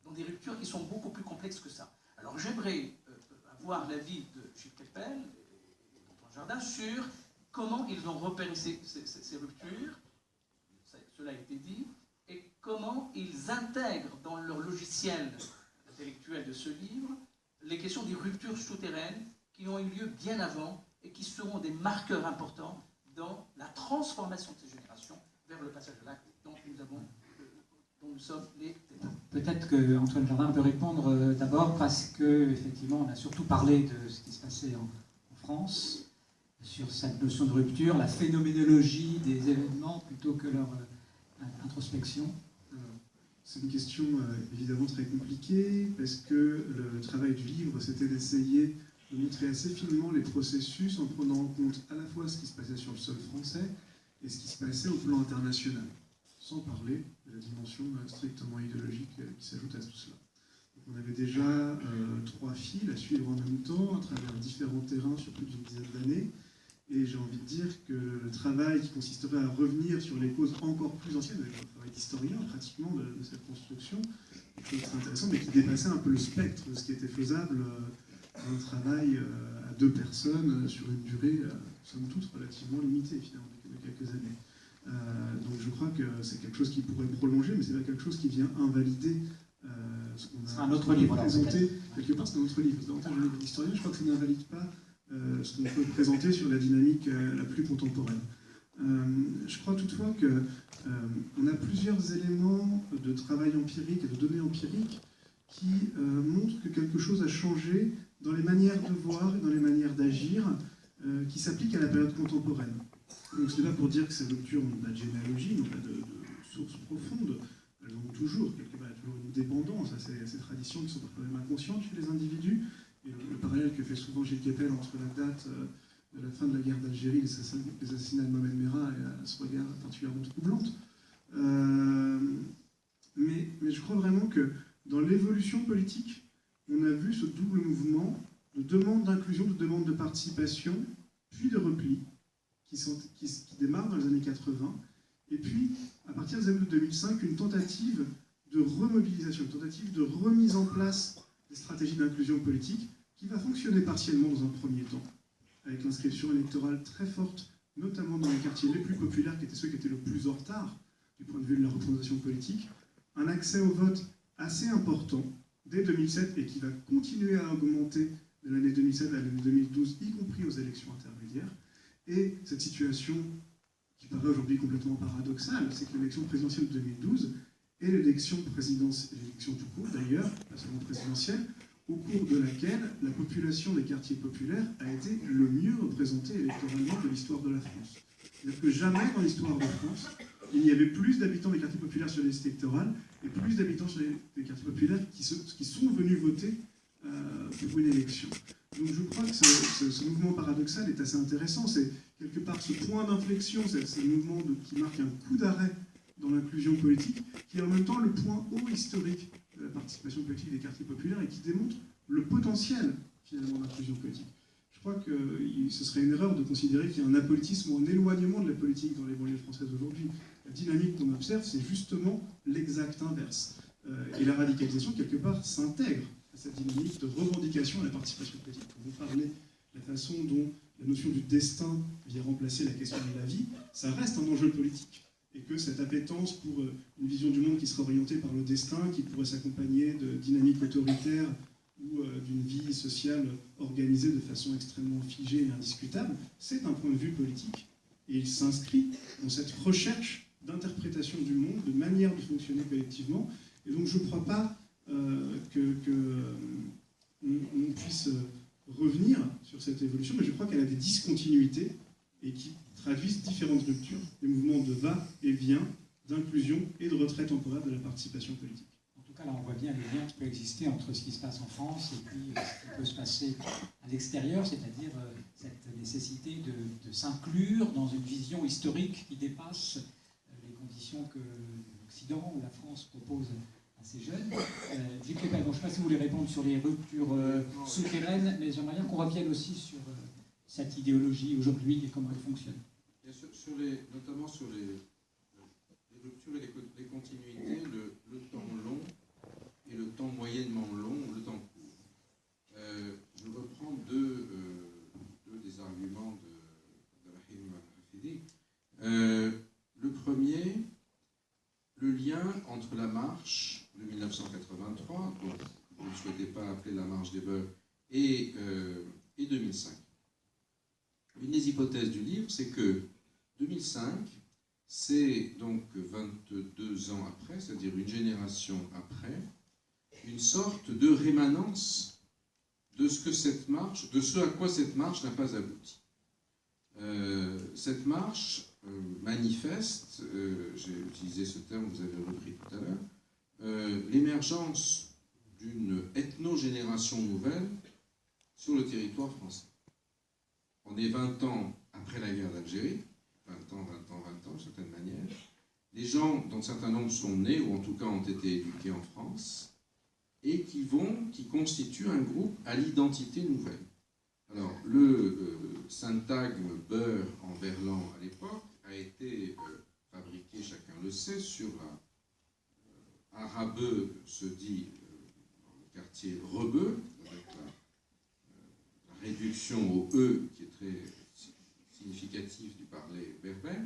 dans des ruptures qui sont beaucoup plus complexes que ça. Alors j'aimerais avoir l'avis de Gilles Kepel et d'Antoine Jardin sur comment ils ont repéré ces ruptures, cela a été dit, et comment ils intègrent dans leur logiciel intellectuel de ce livre les questions des ruptures souterraines qui ont eu lieu bien avant et qui seront des marqueurs importants dans la transformation de ces générations vers le passage à l'acte dont nous sommes les témoins. Peut-être qu'Antoine Jardin peut répondre d'abord parce qu'effectivement, on a surtout parlé de ce qui se passait en France, sur cette notion de rupture, la phénoménologie des événements plutôt que leur introspection. C'est une question évidemment très compliquée parce que le travail du livre, c'était d'essayer de montrer assez finement les processus en prenant en compte à la fois ce qui se passait sur le sol français et ce qui se passait au plan international, sans parler de la dimension strictement idéologique qui s'ajoute à tout cela. Donc on avait déjà 3 fils à suivre en même temps, à travers différents terrains sur plus d'une dizaine d'années, et j'ai envie de dire que le travail qui consisterait à revenir sur les causes encore plus anciennes, avec un travail d'historien pratiquement de cette construction, est très intéressant, mais qui dépassait un peu le spectre de ce qui était faisable un travail à 2 personnes sur une durée, somme toute, relativement limitée, finalement, de quelques années. Donc je crois que c'est quelque chose qui pourrait prolonger, mais c'est pas quelque chose qui vient invalider ce qu'on a un autre livre, présenté. Quelque part, c'est un autre livre. C'est davantage un livre d'historien. Je crois que ça n'invalide pas ce qu'on peut présenter sur la dynamique la plus contemporaine. Je crois toutefois qu'on a plusieurs éléments de travail empirique et de données empiriques qui montrent que quelque chose a changé dans les manières de voir et dans les manières d'agir qui s'appliquent à la période contemporaine. Donc ce n'est pas pour dire que ces ruptures n'ont pas de généalogie, n'ont pas de source profonde. Elles ont toujours, quelque part, il y a toujours une dépendance à ces traditions qui sont parfois même inconscientes chez les individus. Et le parallèle que fait souvent Gilles Kepel entre la date de la fin de la guerre d'Algérie, les assassinats de Mohamed Merah, et à ce regard particulièrement troublante. Mais je crois vraiment que dans l'évolution politique, on a vu ce double mouvement de demande d'inclusion, de demande de participation, puis de repli, qui démarre dans les années 80, et puis, à partir des années 2005, une tentative de remobilisation, une tentative de remise en place des stratégies d'inclusion politique, qui va fonctionner partiellement dans un premier temps, avec l'inscription électorale très forte, notamment dans les quartiers les plus populaires, qui étaient ceux qui étaient le plus en retard du point de vue de la représentation politique, un accès au vote assez important dès 2007 et qui va continuer à augmenter de l'année 2007 à l'année 2012, y compris aux élections intermédiaires. Et cette situation qui paraît aujourd'hui complètement paradoxale, c'est que l'élection présidentielle de 2012 et l'élection présidentielle, l'élection tout court d'ailleurs, pas seulement présidentielle, au cours de laquelle la population des quartiers populaires a été le mieux représentée électoralement de l'histoire de la France. C'est-à-dire que jamais dans l'histoire de France, il y avait plus d'habitants des quartiers populaires sur les listes électorales et plus d'habitants sur les quartiers populaires qui sont venus voter pour une élection. Donc je crois que ce mouvement paradoxal est assez intéressant. C'est quelque part ce point d'inflexion, c'est le mouvement qui marque un coup d'arrêt dans l'inclusion politique, qui est en même temps le point haut historique de la participation politique des quartiers populaires et qui démontre le potentiel finalement d'inclusion politique. Je crois que ce serait une erreur de considérer qu'il y a un apolitisme ou un éloignement de la politique dans les banlieues françaises aujourd'hui. La dynamique qu'on observe, c'est justement l'exact inverse. Et la radicalisation, quelque part, s'intègre à cette dynamique de revendication à la participation politique. Quand vous parlez de la façon dont la notion du destin vient remplacer la question de la vie, ça reste un enjeu politique. Et que cette appétence pour une vision du monde qui serait orientée par le destin, qui pourrait s'accompagner de dynamiques autoritaires ou d'une vie sociale organisée de façon extrêmement figée et indiscutable, c'est un point de vue politique. Et il s'inscrit dans cette recherche d'interprétation du monde, de manière de fonctionner collectivement. Et donc je ne crois pas que cette évolution, mais je crois qu'elle a des discontinuités et qui traduisent différentes ruptures, des mouvements de va-et-vient, d'inclusion et de retrait temporaire de la participation politique. En tout cas, là, on voit bien les liens qui peuvent exister entre ce qui se passe en France et puis ce qui peut se passer à l'extérieur, c'est-à-dire cette nécessité de s'inclure dans une vision historique qui dépasse les conditions que l'Occident ou la France propose à ces jeunes. Gilles Kepel, je ne sais pas si vous voulez répondre sur les ruptures souterraines, mais j'aimerais bien qu'on revienne aussi sur cette idéologie aujourd'hui et comment elle fonctionne. Bien sûr, notamment sur les ruptures et les continuités, le temps long et le temps moyennement long ou le temps court. Je reprends deux des arguments de Rahim Hafidi. Le premier, le lien entre la marche de 1983, dont vous ne souhaitez pas appeler la marche des beurs, et 2005. Une des hypothèses du livre, c'est que 2005, c'est donc 22 ans après, c'est-à-dire une génération après, une sorte de rémanence de ce à quoi cette marche n'a pas abouti. Cette marche manifeste, j'ai utilisé ce terme, vous avez repris tout à l'heure, l'émergence d'une ethno-génération nouvelle sur le territoire français. On est 20 ans après la guerre d'Algérie, 20 ans, d'une certaine manière. Les gens, dont un certain nombre sont nés, ou en tout cas ont été éduqués en France, et qui constituent un groupe à l'identité nouvelle. Alors, le syntagme beurre en verlan à l'époque a été fabriqué, chacun le sait, sur la Arabeux se dit dans le quartier Rebeu, avec la réduction au E qui est très significatif du parler berbère.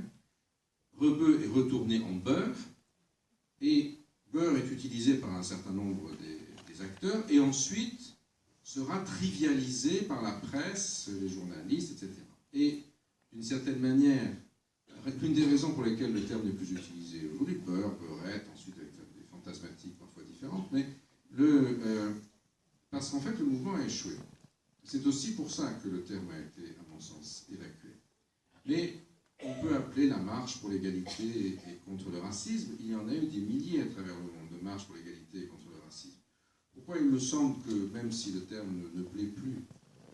Rebeu est retourné en beurre, et beurre est utilisé par un certain nombre des acteurs, et ensuite sera trivialisé par la presse, les journalistes, etc. Et d'une certaine manière, une des raisons pour lesquelles le terme n'est plus utilisé aujourd'hui, beurre, beurrette, ensuite avec des fantasmatiques parfois différentes, mais parce qu'en fait le mouvement a échoué. C'est aussi pour ça que le terme a été, à mon sens, évacué. Mais on peut appeler la marche pour l'égalité et contre le racisme. Il y en a eu des milliers à travers le monde de marches pour l'égalité et contre le racisme. Pourquoi il me semble que, même si le terme ne plaît plus,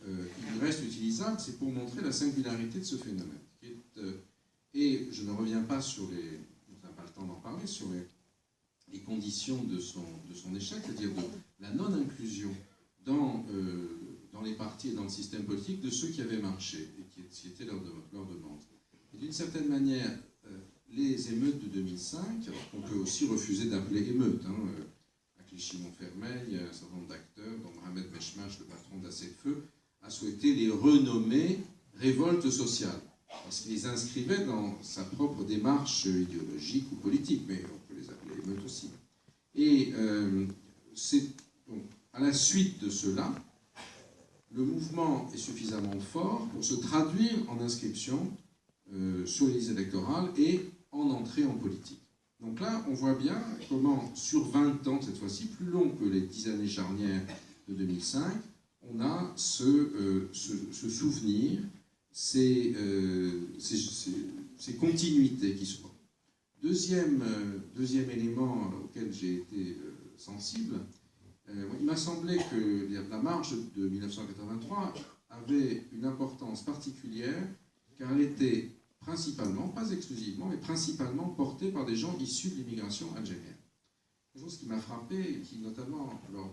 il reste utilisable, c'est pour montrer la singularité de ce phénomène. Et je ne reviens pas sur on n'a pas le temps d'en parler, sur les conditions de son échec, c'est-à-dire de la non-inclusion dans les partis et dans le système politique de ceux qui avaient marché et qui était leur demande. Et d'une certaine manière, les émeutes de 2005, alors qu'on peut aussi refuser d'appeler émeutes, à Clichy-Montfermeil, il y a un certain nombre d'acteurs, dont Mohamed Meshmash, le patron d'Assez-Feu, a souhaité les renommer révoltes sociales, parce qu'il les inscrivait dans sa propre démarche idéologique ou politique, mais on peut les appeler émeutes aussi. Et à la suite de cela, le mouvement est suffisamment fort pour se traduire en inscription sur les listes électorales et en entrée en politique. Donc là, on voit bien comment, sur 20 ans, cette fois-ci, plus long que les 10 années charnières de 2005, on a ce souvenir, ces continuités qui se font. Deuxième élément auquel j'ai été sensible, il m'a semblé que la marche de 1983 avait une importance particulière, car elle était principalement, pas exclusivement, mais principalement portée par des gens issus de l'immigration algérienne. Quelque chose qui m'a frappé, et qui notamment, quand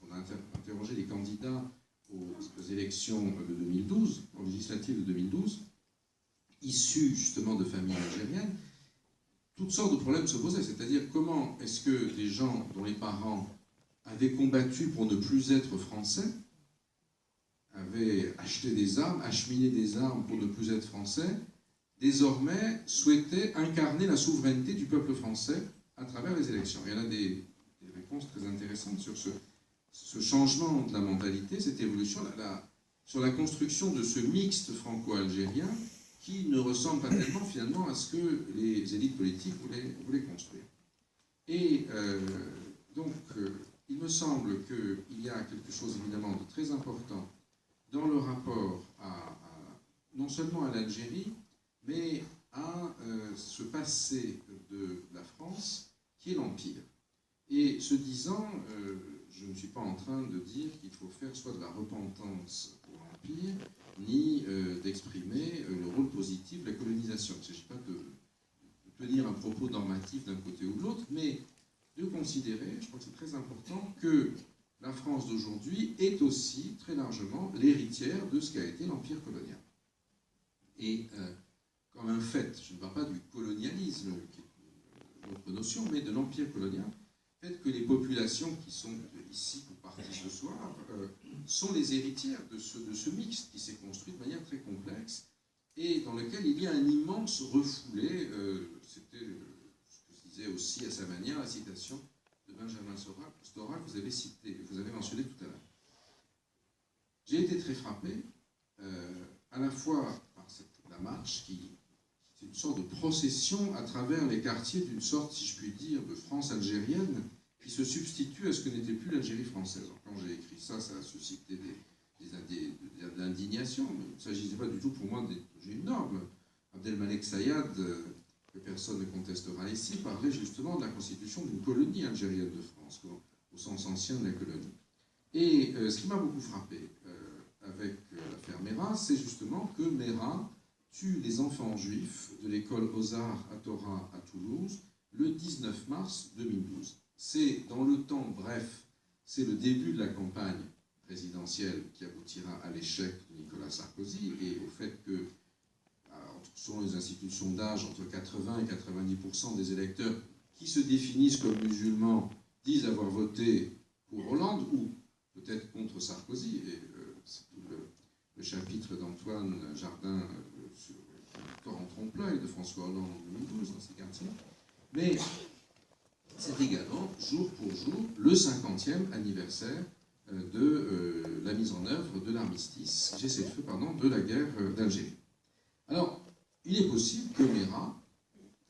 on a interrogé les candidats aux élections de 2012, aux législatives de 2012, issus justement de familles algériennes, toutes sortes de problèmes se posaient. C'est-à-dire, comment est-ce que des gens dont les parents avaient combattu pour ne plus être français, avaient acheté des armes, acheminé des armes pour ne plus être français, désormais souhaitaient incarner la souveraineté du peuple français à travers les élections. Il y en a des réponses très intéressantes sur ce changement de la mentalité, cette évolution, sur la construction de ce mixte franco-algérien qui ne ressemble pas tellement finalement à ce que les élites politiques voulaient construire. Et donc, il me semble qu'il y a quelque chose évidemment de très important dans le rapport non seulement à l'Algérie, mais à ce passé de la France qui est l'Empire. Et ce disant, je ne suis pas en train de dire qu'il faut faire soit de la repentance pour l'Empire, ni d'exprimer le rôle positif de la colonisation. Il ne s'agit pas de tenir un propos normatif d'un côté ou de l'autre, mais de considérer, je crois que c'est très important, que la France d'aujourd'hui est aussi très largement l'héritière de ce qu'a été l'Empire colonial. Et comme un fait, je ne parle pas du colonialisme, qui est une autre notion, mais de l'Empire colonial, fait que les populations qui sont ici pour partie ce soir sont les héritières de ce mixte qui s'est construit de manière très complexe et dans lequel il y a un immense refoulé. C'était ce que je disais aussi à sa manière, la citation de Benjamin Stora que vous avez mentionné tout à l'heure. J'ai été très frappé à la fois par la marche qui c'est une sorte de procession à travers les quartiers d'une sorte, si je puis dire, de France algérienne qui se substitue à ce que n'était plus l'Algérie française. Alors, quand j'ai écrit ça, ça a suscité de l'indignation, mais il ne s'agissait pas du tout pour moi j'ai une norme. Abdelmalek Sayad, que personne ne contestera ici, parlait justement de la constitution d'une colonie algérienne de France, au sens ancien de la colonie. Et ce qui m'a beaucoup frappé avec l'affaire Mera, c'est justement que Mera tue les enfants juifs de l'école Ozar à Torah à Toulouse le 19 mars 2012. C'est dans le temps bref, c'est le début de la campagne présidentielle qui aboutira à l'échec de Nicolas Sarkozy et au fait que, selon les institutions d'âge, entre 80 et 90% des électeurs qui se définissent comme musulmans disent avoir voté pour Hollande ou peut-être contre Sarkozy. Et c'est tout le chapitre d'Antoine Jardin sur Corps en trompe-l'œil de François Hollande en 2012 dans ces quartiers. Mais c'est également, jour pour jour, le 50e anniversaire de la mise en œuvre de l'armistice, cessez-le-feu, de la guerre d'Algérie. Alors, il est possible que Mera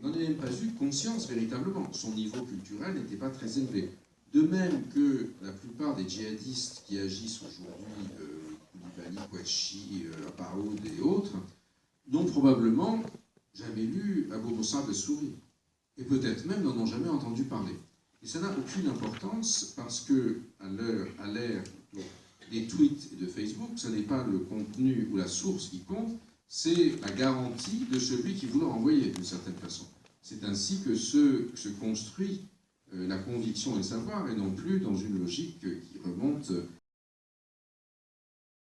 n'en ait même pas eu conscience véritablement. Son niveau culturel n'était pas très élevé. De même que la plupart des djihadistes qui agissent aujourd'hui, Koulibaly, Kouachi, Abaoud et autres, n'ont probablement jamais lu Abou Moussab el-Souri. Et peut-être même n'en ont jamais entendu parler. Et ça n'a aucune importance parce que, à l'ère des tweets et de Facebook, ce n'est pas le contenu ou la source qui compte, c'est la garantie de celui qui vous l'a envoyé, d'une certaine façon. C'est ainsi que se construit la conviction et le savoir, et non plus dans une logique qui remonte